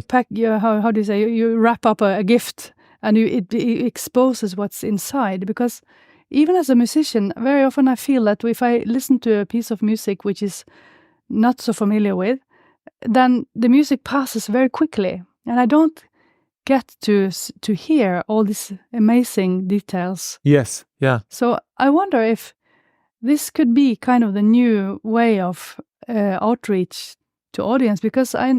Speaker 1: pack how do you say, you wrap up a gift and it exposes what's inside. Because even as a musician, very often I feel that if I listen to a piece of music which is not so familiar with, then the music passes very quickly, and I don't get to hear all these amazing details.
Speaker 2: Yes, yeah.
Speaker 1: So I wonder if this could be kind of the new way of outreach to audience, because I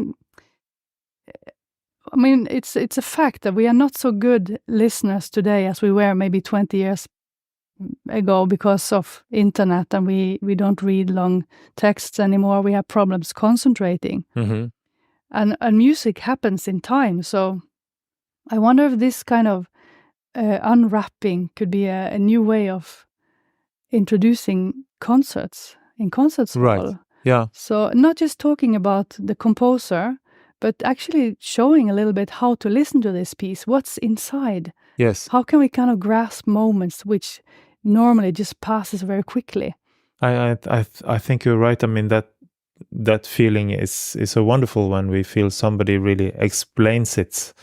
Speaker 1: mean, it's a fact that we are not so good listeners today as we were maybe 20 years ago because of internet, and we don't read long texts anymore. We have problems concentrating. And music happens in time. So I wonder if this kind of unwrapping could be a new way of introducing concerts in concerts hall.
Speaker 2: Right. Yeah.
Speaker 1: So not just talking about the composer, but actually showing a little bit how to listen to this piece. What's inside?
Speaker 2: Yes.
Speaker 1: How can we kind of grasp moments which normally just passes very quickly?
Speaker 2: I think you're right. I mean, that feeling is so wonderful when we feel somebody really explains it,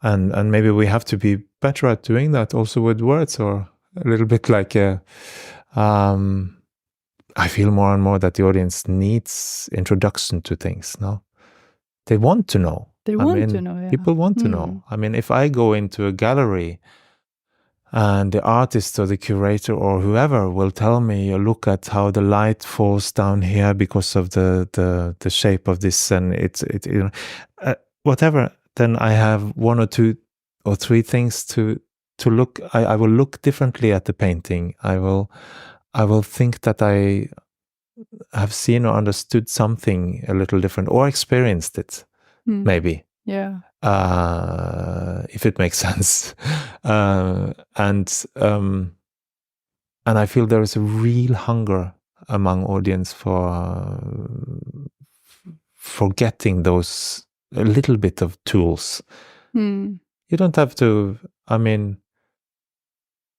Speaker 2: and maybe we have to be better at doing that also with words, or a little bit like I feel more and more that the audience needs introduction to things. No, they want to know.
Speaker 1: They want to know. Yeah.
Speaker 2: People want to know. I mean, if I go into a gallery and the artist or the curator or whoever will tell me, look at how the light falls down here because of the shape of this, and it whatever, then I have one or two or three things to to look. I will look differently at the painting. I will think that I have seen or understood something a little different, or experienced it, maybe.
Speaker 1: Yeah.
Speaker 2: If it makes sense. And I feel there is a real hunger among audience for getting those a little bit of tools. You don't have to. I mean,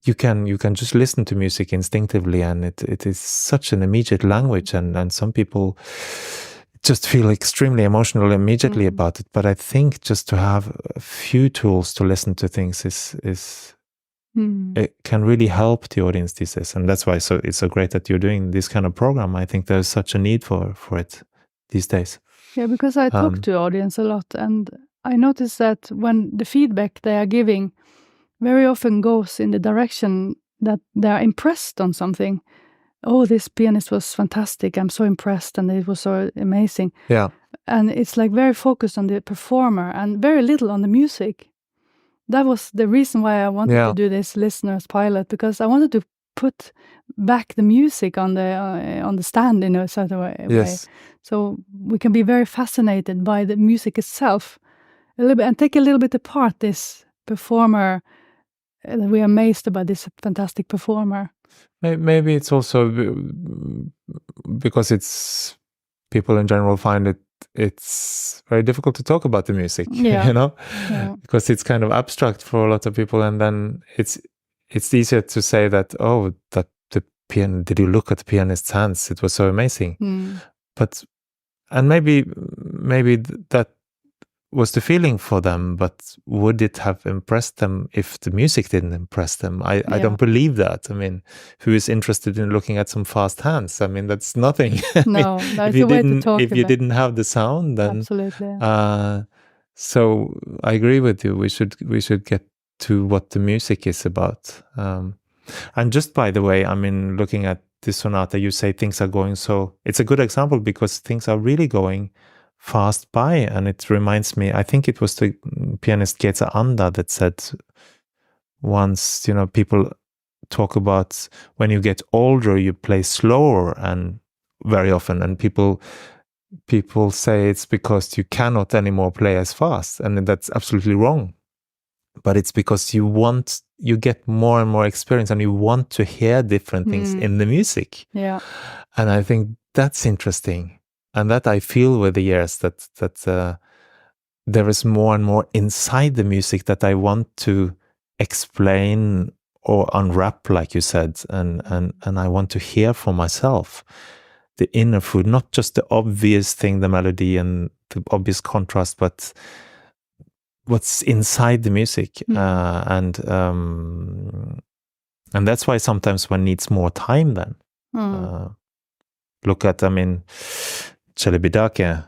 Speaker 2: you can just listen to music instinctively, and it is such an immediate language, and some people just feel extremely emotional immediately about it. But I think just to have a few tools to listen to things is it can really help the audience these days, and that's why it's so great that you're doing this kind of program. I think there's such a need for it these days.
Speaker 1: Yeah, because I talk to audience a lot, and I notice that when the feedback they are giving very often goes in the direction that they are impressed on something. Oh, this pianist was fantastic. I'm so impressed, and it was so amazing.
Speaker 2: Yeah.
Speaker 1: And it's like very focused on the performer and very little on the music. That was the reason why I wanted to do this listener's pilot, because I wanted to put back the music on the stand in a certain way.
Speaker 2: Yes.
Speaker 1: So we can be very fascinated by the music itself a little bit and take a little bit apart this performer. We are amazed about this fantastic performer.
Speaker 2: Maybe it's also because it's people in general find it's very difficult to talk about the music, you know, because it's kind of abstract for a lot of people, and then it's easier to say that, oh, that the piano, did you look at the pianist's hands? It was so amazing. And maybe that was the feeling for them, but would it have impressed them if the music didn't impress them? I don't believe that. I mean, who is interested in looking at some fast hands? I mean, that's nothing.
Speaker 1: No, that's a way to talk about.
Speaker 2: If you didn't have the sound, then
Speaker 1: absolutely.
Speaker 2: So I agree with you. We should get to what the music is about. And just by the way, I mean, looking at this sonata, you say things are going so. It's a good example because things are really going fast by, and it reminds me, I think it was the pianist Geza Anda that said once, you know, people talk about when you get older you play slower, and very often, and people say it's because you cannot anymore play as fast, and that's absolutely wrong. But it's because you get more and more experience, and you want to hear different things in the music.
Speaker 1: Yeah.
Speaker 2: And I think that's interesting. And that I feel with the years that there is more and more inside the music that I want to explain or unwrap, like you said, and I want to hear for myself the inner food, not just the obvious thing, the melody and the obvious contrast, but what's inside the music. And that's why sometimes one needs more time then. Look at, I mean, Chelebidake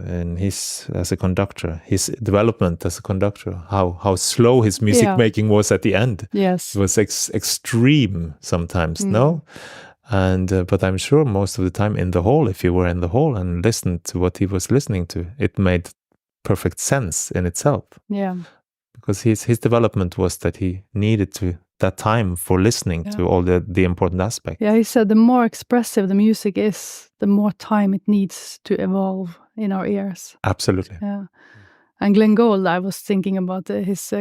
Speaker 2: and as a conductor, his development as a conductor, how slow his music making was at the end.
Speaker 1: Yes,
Speaker 2: it was extreme sometimes. No, and but I'm sure most of the time in the hall, if you were in the hall and listened to what he was listening to, it made perfect sense in itself.
Speaker 1: Yeah,
Speaker 2: because his development was that he needed that time for listening to all the important aspects.
Speaker 1: Yeah, he said the more expressive the music is, the more time it needs to evolve in our ears.
Speaker 2: Absolutely.
Speaker 1: Yeah. And Glenn Gould, I was thinking about his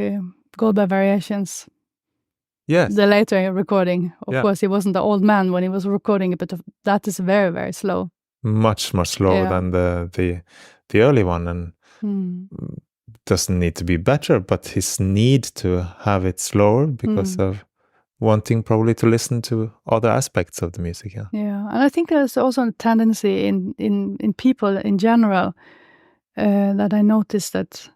Speaker 1: Goldberg variations.
Speaker 2: Yes.
Speaker 1: The later recording. Of course, he wasn't an old man when he was recording it, but that is very, very slow.
Speaker 2: Much slower than the early one, and doesn't need to be better, but his need to have it slower because of wanting probably to listen to other aspects of the music.
Speaker 1: Yeah, and I think there's also a tendency in people in general that I noticed that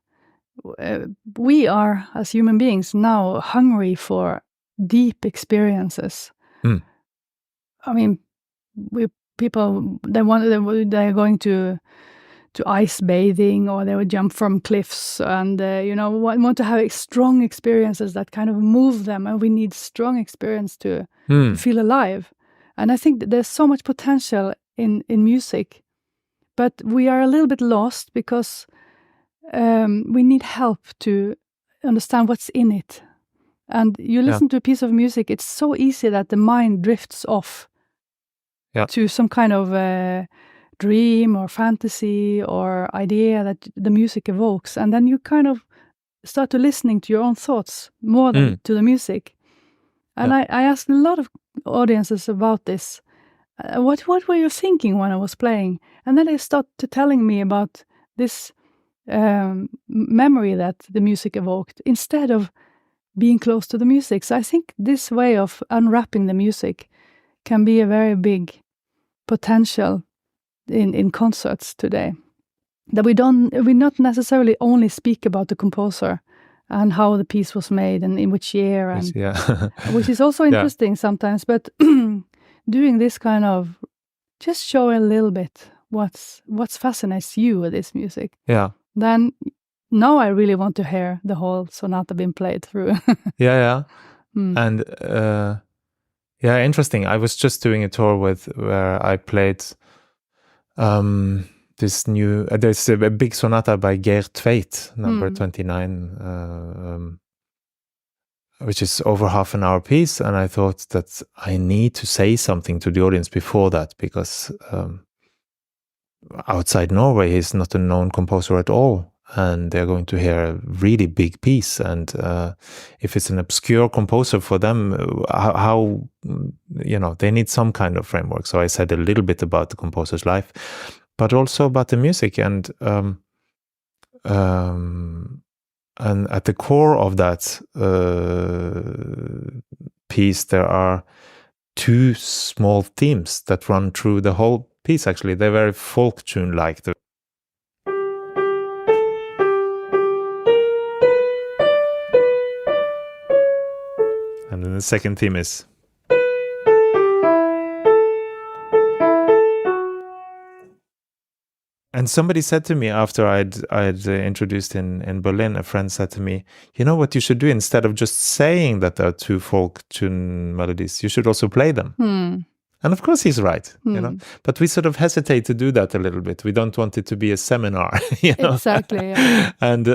Speaker 1: we are, as human beings, now hungry for deep experiences. I mean, people they're going to ice bathing, or they would jump from cliffs, and want to have strong experiences that kind of move them, and we need strong experience to feel alive. And I think that there's so much potential in music, but we are a little bit lost because we need help to understand what's in it. And you listen to a piece of music, it's so easy that the mind drifts off to some kind of dream or fantasy or idea that the music evokes. And then you kind of start to listening to your own thoughts more than to the music. And I asked a lot of audiences about this. What were you thinking when I was playing? And then they started telling me about this memory that the music evoked instead of being close to the music. So I think this way of unwrapping the music can be a very big potential in concerts today. That we not necessarily only speak about the composer and how the piece was made and in which year, and which is also interesting sometimes, but doing this kind of just show a little bit what's fascinates you with this music.
Speaker 2: Yeah.
Speaker 1: Then now I really want to hear the whole sonata being played through.
Speaker 2: And interesting. I was just doing a tour where I played this new. There's a big sonata by Tveitt, number 29, which is over half an hour piece, and I thought that I need to say something to the audience before that, because outside Norway he's not a known composer at all, and they're going to hear a really big piece, and if it's an obscure composer for them, how they need some kind of framework. So I said a little bit about the composer's life, but also about the music, and at the core of that piece, there are two small themes that run through the whole piece. Actually, they're very folk tune-like. And then the second theme is. And somebody said to me after I'd introduced in Berlin, a friend said to me, you know what you should do, instead of just saying that there are two folk tune melodies, you should also play them. And of course he's right, but we sort of hesitate to do that a little bit. We don't want it to be a seminar,
Speaker 1: Exactly. Yeah.
Speaker 2: And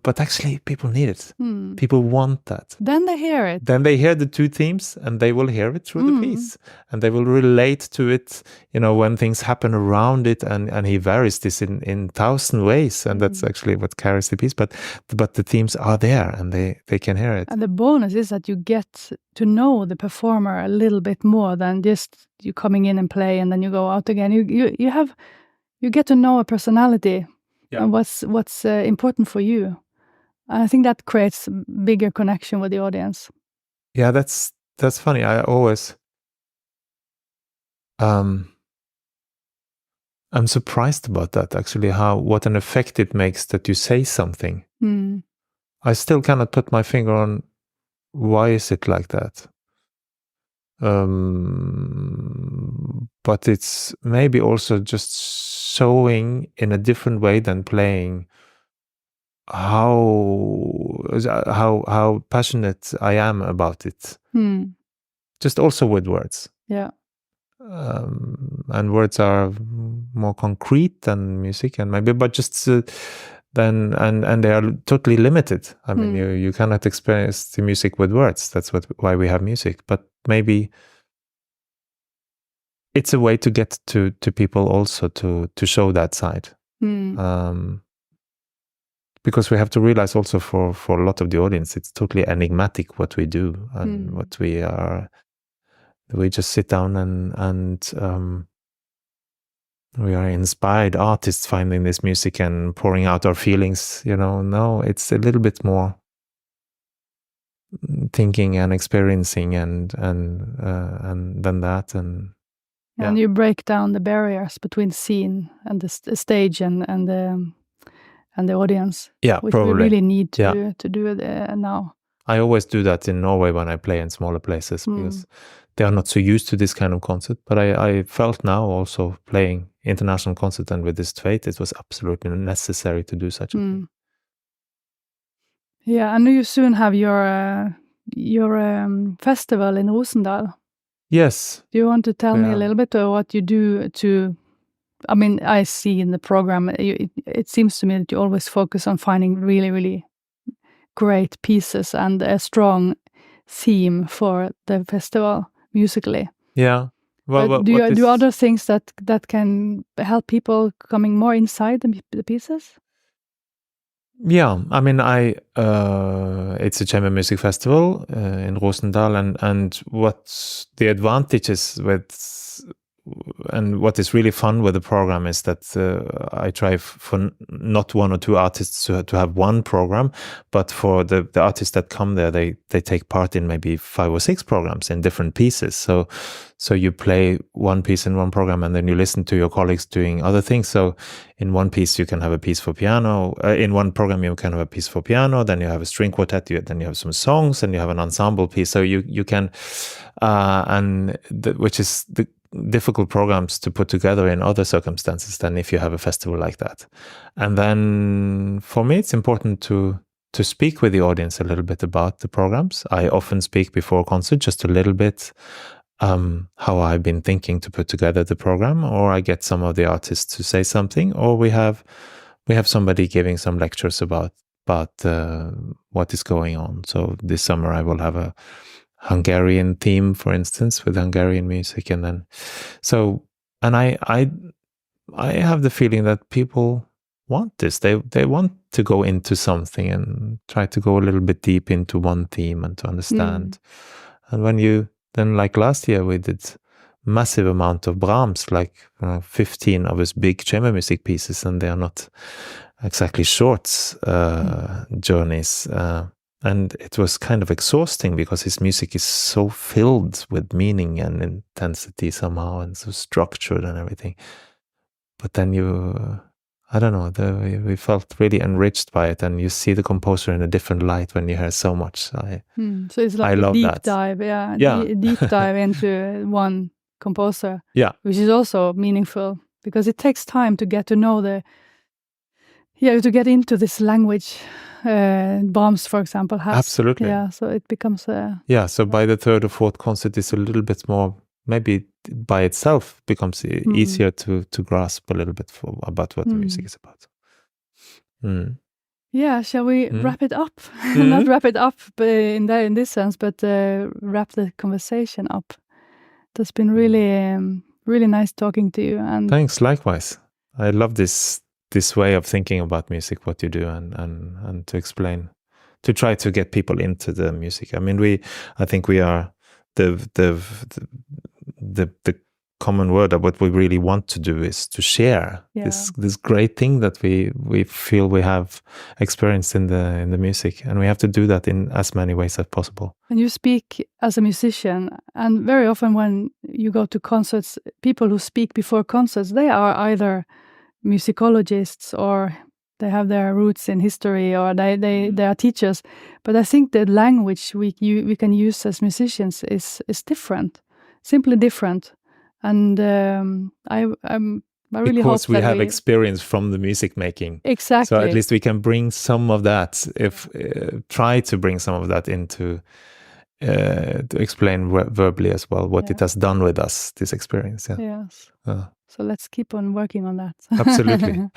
Speaker 2: but actually people need it. People want that.
Speaker 1: Then they hear it.
Speaker 2: Then they hear the two themes, and they will hear it through the piece, and they will relate to it, when things happen around it, and he varies this in 1,000 ways, and that's actually what carries the piece, but the themes are there, and they can hear it.
Speaker 1: And the bonus is that you get to know the performer a little bit more than just you coming in and play and then you go out again. You get to know a personality. And what's important for you, and I think that creates a bigger connection with the audience.
Speaker 2: Yeah, that's funny. I always I'm surprised about that, actually, what an effect it makes that you say something. I still cannot put my finger on why is it like that. But it's maybe also just showing in a different way than playing how passionate I am about it. Just also with words.
Speaker 1: Yeah.
Speaker 2: And words are more concrete than music, and maybe, but just then, and they are totally limited. I mean, you cannot experience the music with words. That's why we have music. But maybe it's a way to get to people also to show that side. Because we have to realize also for a lot of the audience, it's totally enigmatic what we do and what we are. We just sit down and we are inspired artists finding this music and pouring out our feelings. No, it's a little bit more thinking and experiencing and than that. And
Speaker 1: you break down the barriers between scene and the stage and the audience.
Speaker 2: Yeah,
Speaker 1: which
Speaker 2: probably.
Speaker 1: we really need to do it now.
Speaker 2: I always do that in Norway when I play in smaller places because they are not so used to this kind of concert. But I felt now also playing international concert and with this Tveitt, it was absolutely necessary to do such a thing.
Speaker 1: Yeah, I know you soon have your festival in Rosendal.
Speaker 2: Yes.
Speaker 1: Do you want to tell me a little bit of what you do to? I mean, I see in the program, it seems to me that you always focus on finding really, really great pieces and a strong theme for the festival musically.
Speaker 2: Yeah. Well,
Speaker 1: do other things that can help people coming more inside the pieces?
Speaker 2: Yeah, I mean, it's a chamber music festival in Rosendal, and what's the advantages and what is really fun with the program is that I try for not one or two artists to have one program, but for the artists that come there, they take part in maybe 5 or 6 programs in different pieces. So you play one piece in one program, and then you listen to your colleagues doing other things. So in one piece you can have a piece for piano. In one program you can have a piece for piano. Then you have a string quartet. Then you have some songs, and you have an ensemble piece. So you can, which is the difficult programs to put together in other circumstances than if you have a festival like that. And then for me, it's important to speak with the audience a little bit about the programs. I often speak before concert, just a little bit, how I've been thinking to put together the program, or I get some of the artists to say something, or we have somebody giving some lectures about what is going on. So this summer I will have a Hungarian theme, for instance, with Hungarian music, and then I have the feeling that people want this. They want to go into something and try to go a little bit deep into one theme and to understand. And when then like last year we did massive amount of Brahms, like 15 of his big chamber music pieces, and they are not exactly short journeys. And it was kind of exhausting because his music is so filled with meaning and intensity somehow, and so structured and everything. But then I don't know, we felt really enriched by it, and you see the composer in a different light when you hear so much.
Speaker 1: So it's like a deep dive, deep dive into one composer, which is also meaningful because it takes time to get to know to get into this language. Brahms, for example, has.
Speaker 2: Absolutely.
Speaker 1: Yeah, so it becomes
Speaker 2: so by the 3rd or 4th concert, it's a little bit more, maybe by itself becomes easier to grasp a little bit about what the music is about.
Speaker 1: Yeah, shall we wrap it up? Not wrap it up in this sense, but wrap the conversation up. It's been really, really nice talking to you. And
Speaker 2: thanks, likewise. I love this way of thinking about music, what you do, and to explain, to try to get people into the music. I mean, I think we are the common word of what we really want to do is to share this great thing that we feel we have experienced in the music, and we have to do that in as many ways as possible.
Speaker 1: And you speak as a musician, and very often when you go to concerts, people who speak before concerts, they are either musicologists or they have their roots in history, or they are teachers. But I think the language we can use as musicians is different, simply different. And I really hope
Speaker 2: because we have experience from the music making.
Speaker 1: Exactly.
Speaker 2: So at least we can bring some of that, try to bring some of that into to explain verbally as well what it has done with us, this experience.
Speaker 1: Yes. So let's keep on working on that.
Speaker 2: Absolutely.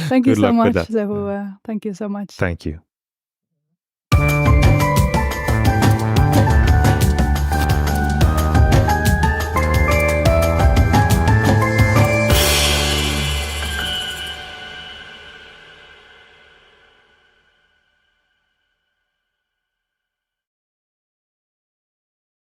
Speaker 1: Thank you so much, Leif Ove. Thank you so much.
Speaker 2: Thank you.